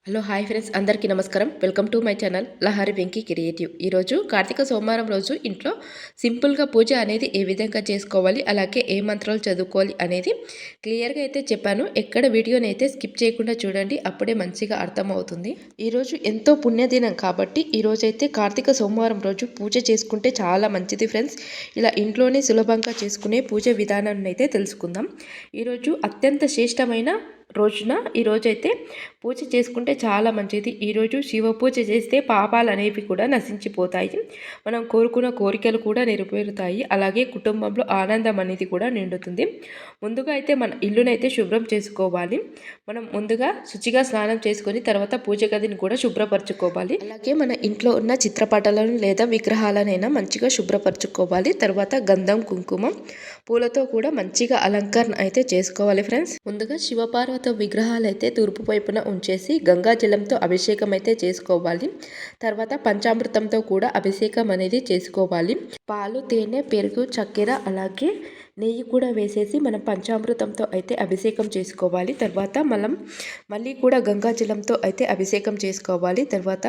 Hello hi friends, అందరికీ నమస్కారం. Welcome to my channel Lahari Venky creative. ఈరోజు కార్తీక సోమవారం రోజు ఇంట్లో సింపుల్గా పూజ అనేది ఏ విధంగా చేసుకోవాలి, అలాగే ఏ మంత్రాలు చదువుకోవాలి అనేది క్లియర్గా అయితే చెప్పాను. ఎక్కడ వీడియోని అయితే స్కిప్ చేయకుండా చూడండి, అప్పుడే మంచిగా అర్థమవుతుంది. ఈరోజు ఎంతో పుణ్యదినం కాబట్టి ఈరోజైతే కార్తీక సోమవారం రోజు పూజ చేసుకుంటే చాలా మంచిది ఫ్రెండ్స్. ఇలా ఇంట్లోనే సులభంగా చేసుకునే పూజ విధానాన్ని అయితే తెలుసుకుందాం. ఈరోజు అత్యంత శ్రేష్టమైన రోజున ఈరోజైతే పూజ చేసుకుంటే చాలా మంచిది. ఈరోజు శివ పూజ చేస్తే పాపాలు అనేవి కూడా నశించిపోతాయి. మనం కోరుకున్న కోరికలు కూడా నెరవేరుతాయి. అలాగే కుటుంబంలో ఆనందం అనేది కూడా నిండుతుంది. ముందుగా అయితే మన ఇల్లునైతే శుభ్రం చేసుకోవాలి. మనం ముందుగా శుచిగా స్నానం చేసుకొని తర్వాత పూజ గదిని కూడా శుభ్రపరచుకోవాలి. అలాగే మన ఇంట్లో ఉన్న చిత్రపటాలను లేదా విగ్రహాలనైనా మంచిగా శుభ్రపరచుకోవాలి. తర్వాత గంధం, కుంకుమం, పూలతో కూడా మంచిగా అలంకరణ అయితే చేసుకోవాలి ఫ్రెండ్స్. ముందుగా శివపార్వతి విగ్రహాలు అయితే తూర్పు వైపున ఉంచేసి గంగా జలంతో అభిషేకం అయితే చేసుకోవాలి. తర్వాత పంచామృతంతో కూడా అభిషేకం అనేది చేసుకోవాలి. పాలు, తేనె, పెరుగు, చక్కెర అలాగే నెయ్యి కూడా వేసేసి మనం పంచామృతంతో అయితే అభిషేకం చేసుకోవాలి. తర్వాత మనం మళ్ళీ కూడా గంగాజలంతో అయితే అభిషేకం చేసుకోవాలి. తర్వాత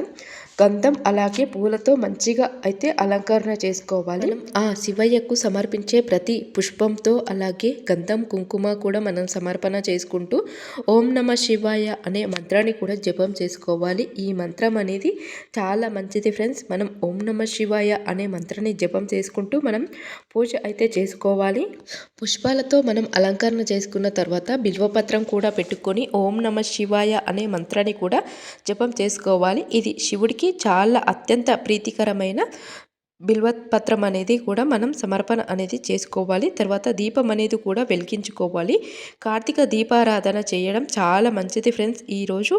గంధం అలాగే పూలతో మంచిగా అయితే అలంకరణ చేసుకోవాలి. మనం ఆ శివయ్యకు సమర్పించే ప్రతి పుష్పంతో అలాగే గంధం, కుంకుమ కూడా మనం సమర్పణ చేసుకుంటూ ఓం నమ శివాయ అనే మంత్రాన్ని కూడా జపం చేసుకోవాలి. ఈ మంత్రం అనేది చాలా మంచిది ఫ్రెండ్స్. మనం ఓం నమ శివాయ అనే మంత్రాన్ని జపం చేసుకుంటూ మనం పూజ అయితే చేసుకోవాలి. పుష్పాలతో మనం అలంకరణ చేసుకున్న తర్వాత బిల్వపత్రం కూడా పెట్టుకొని ఓం నమ శివాయ అనే మంత్రాన్ని కూడా జపం చేసుకోవాలి. ఇది శివుడికి చాలా అత్యంత ప్రీతికరమైన బిల్వపత్రం అనేది కూడా మనం సమర్పణ అనేది చేసుకోవాలి. తర్వాత దీపం అనేది కూడా వెలిగించుకోవాలి. కార్తీక దీపారాధన చేయడం చాలా మంచిది ఫ్రెండ్స్. ఈరోజు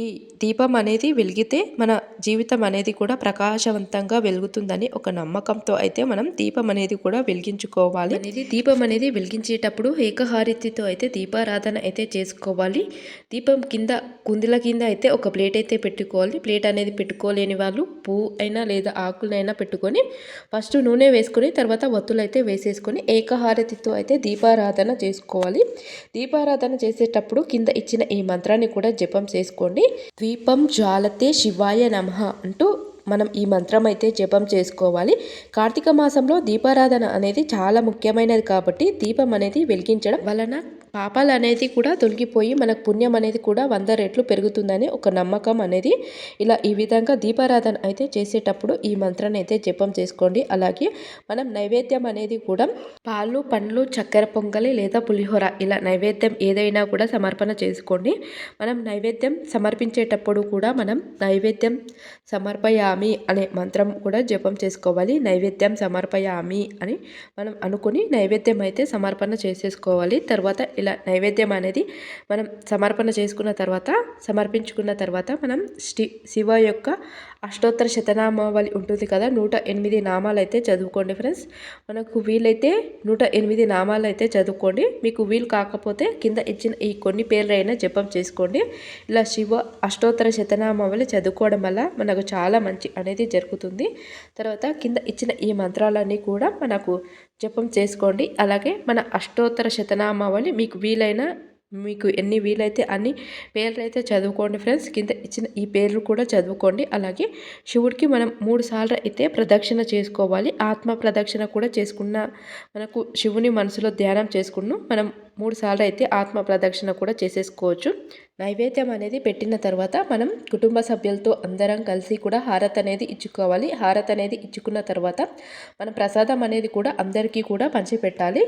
ఈ దీపం అనేది వెలిగితే మన జీవితం అనేది కూడా ప్రకాశవంతంగా వెలుగుతుందని ఒక నమ్మకంతో అయితే మనం దీపం అనేది కూడా వెలిగించుకోవాలి. దీపం అనేది వెలిగించేటప్పుడు ఏకహారతితో అయితే దీపారాధన అయితే చేసుకోవాలి. దీపం కింద కుందిల కింద అయితే ఒక ప్లేట్ అయితే పెట్టుకోవాలి. ప్లేట్ అనేది పెట్టుకోలేని వాళ్ళు పువ్వు అయినా లేదా ఆకులైనా పెట్టుకొని ఫస్ట్ నూనె వేసుకొని తర్వాత వత్తులు అయితే వేసేసుకొని ఏకహారతితో అయితే దీపారాధన చేసుకోవాలి. దీపారాధన చేసేటప్పుడు కింద ఇచ్చిన ఈ మంత్రాన్ని కూడా జపం చేసుకోండి. దీపం జ్వాలతే శివాయ నమః అంటూ మనం ఈ మంత్రం అయితే జపం చేసుకోవాలి. కార్తీక మాసంలో దీపారాధన అనేది చాలా ముఖ్యమైనది కాబట్టి దీపం అనేది వెలిగించడం వలన పాపాలు అనేది కూడా తొలగిపోయి మనకు పుణ్యం అనేది కూడా 100 రెట్లు పెరుగుతుందని ఒక నమ్మకం అనేది. ఇలా ఈ విధంగా దీపారాధన అయితే చేసేటప్పుడు ఈ మంత్రాన్ని అయితే జపం చేసుకోండి. అలాగే మనం నైవేద్యం అనేది కూడా పాలు, పండ్లు, చక్కెర పొంగలి లేదా పులిహోర ఇలా నైవేద్యం ఏదైనా కూడా సమర్పణ చేసుకోండి. మనం నైవేద్యం సమర్పించేటప్పుడు కూడా మనం నైవేద్యం సమర్పయామి అనే మంత్రం కూడా జపం చేసుకోవాలి. నైవేద్యం సమర్పయామి అని మనం అనుకుని నైవేద్యం అయితే సమర్పణ చేసేసుకోవాలి. తర్వాత ఇలా నైవేద్యం అనేది మనం సమర్పణ చేసుకున్న తర్వాత సమర్పించుకున్న తర్వాత మనం శివ యొక్క అష్టోత్తర శతనామావళి ఉంటుంది కదా, 108 నామాలు అయితే చదువుకోండి ఫ్రెండ్స్. మనకు వీలైతే 108 నామాలు అయితే చదువుకోండి. మీకు వీలు కాకపోతే కింద ఇచ్చిన ఈ కొన్ని పేర్లైనా జపం చేసుకోండి. ఇలా శివ అష్టోత్తర శతనామావళి చదువుకోవడం వల్ల మనకు చాలా మంచి అనేది జరుగుతుంది. తర్వాత కింద ఇచ్చిన ఈ మంత్రాలన్నీ కూడా మనకు జపం చేసుకోండి. అలాగే మన అష్టోత్తర శతనామావళి మీకు ఎన్ని వీలైతే అన్ని పేర్లు అయితే చదువుకోండి ఫ్రెండ్స్. కింద ఇచ్చిన ఈ పేర్లు కూడా చదువుకోండి. అలాగే శివుడికి మనం 3 సార్లు అయితే ప్రదక్షిణ చేసుకోవాలి. ఆత్మ ప్రదక్షిణ కూడా చేసుకున్న మనకు శివుని మనసులో ధ్యానం చేసుకున్న మనం 3 సార్లు అయితే ఆత్మ ప్రదక్షిణ కూడా చేసేసుకోవచ్చు. నైవేద్యం అనేది పెట్టిన తర్వాత మనం కుటుంబ సభ్యులతో అందరం కలిసి కూడా హారతి అనేది ఇచ్చుకోవాలి. హారతి అనేది ఇచ్చుకున్న తర్వాత మన ప్రసాదం అనేది కూడా అందరికీ కూడా పంచిపెట్టాలి.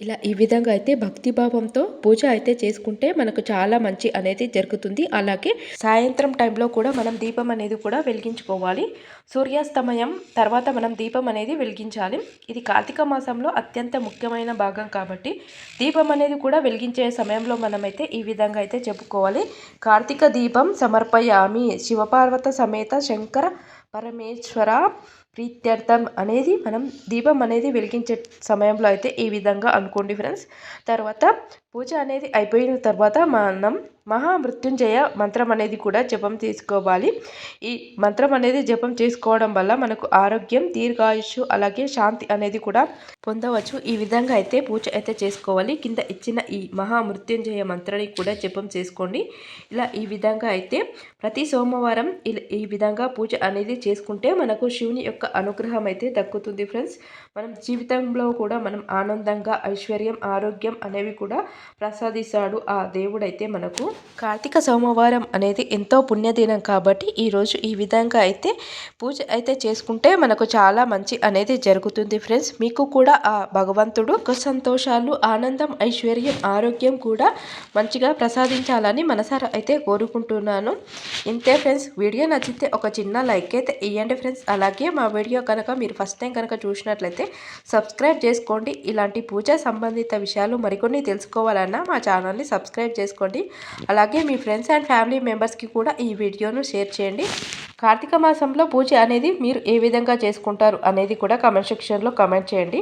ఇలా ఈ విధంగా అయితే భక్తిభావంతో పూజ అయితే చేసుకుంటే మనకు చాలా మంచి అనేది జరుగుతుంది. అలాగే సాయంత్రం టైంలో కూడా మనం దీపం అనేది కూడా వెలిగించుకోవాలి. సూర్యాస్తమయం తర్వాత మనం దీపం అనేది వెలిగించాలి. ఇది కార్తీక మాసంలో అత్యంత ముఖ్యమైన భాగం కాబట్టి దీపం అనేది కూడా వెలిగించే సమయంలో మనమైతే ఈ విధంగా అయితే చెప్పుకోవాలి. కార్తీక దీపం సమర్పయామి శివపార్వత సమేత శంకర పరమేశ్వర ప్రీత్యర్థం అనేది మనం దీపం అనేది వెలిగించే సమయంలో అయితే ఈ విధంగా అనుకోండి ఫ్రెండ్స్. తర్వాత పూజ అనేది అయిపోయిన తర్వాత మనం మహామృత్యుంజయ మంత్రం అనేది కూడా జపం చేసుకోవాలి. ఈ మంత్రం అనేది జపం చేసుకోవడం వల్ల మనకు ఆరోగ్యం, దీర్ఘాయుష్షు అలాగే శాంతి అనేది కూడా పొందవచ్చు. ఈ విధంగా అయితే పూజ అయితే చేసుకోవాలి. కింద ఇచ్చిన ఈ మహామృత్యుంజయ మంత్రాన్ని కూడా జపం చేసుకోండి. ఇలా ఈ విధంగా అయితే ప్రతి సోమవారం ఈ విధంగా పూజ అనేది చేసుకుంటే మనకు శివుని యొక్క అనుగ్రహం అయితే దక్కుతుంది ఫ్రెండ్స్. మనం జీవితంలో కూడా మనం ఆనందంగా ఐశ్వర్యం, ఆరోగ్యం అనేవి కూడా ప్రసాదిస్తాడు ఆ దేవుడైతే మనకు. కార్తీక సోమవారం అనేది ఎంతో పుణ్యదినం కాబట్టి ఈరోజు ఈ విధంగా అయితే పూజ అయితే చేసుకుంటే మనకు చాలా మంచి అనేది జరుగుతుంది ఫ్రెండ్స్. మీకు కూడా ఆ భగవంతుడు సంతోషాలు, ఆనందం, ఐశ్వర్యం, ఆరోగ్యం కూడా మంచిగా ప్రసాదించాలని మనసారా అయితే కోరుకుంటున్నాను. ఇంతే ఫ్రెండ్స్. వీడియో నచ్చితే ఒక చిన్న లైక్ అయితే ఇవ్వండి ఫ్రెండ్స్. అలాగే మా వీడియో కనుక మీరు ఫస్ట్ టైం కనుక చూసినట్లయితే సబ్స్క్రైబ్ చేసుకోండి. ఇలాంటి పూజ సంబంధిత విషయాలు మరికొన్ని తెలుసుకోవాలన్నా మా ఛానల్ని సబ్స్క్రైబ్ చేసుకోండి. అలాగే మీ ఫ్రెండ్స్ అండ్ ఫ్యామిలీ మెంబర్స్కి కూడా ఈ వీడియోను షేర్ చేయండి. కార్తీక మాసంలో పూజ అనేది మీరు ఏ విధంగా చేసుకుంటారు అనేది కూడా కామెంట్ సెక్షన్లో కామెంట్ చేయండి.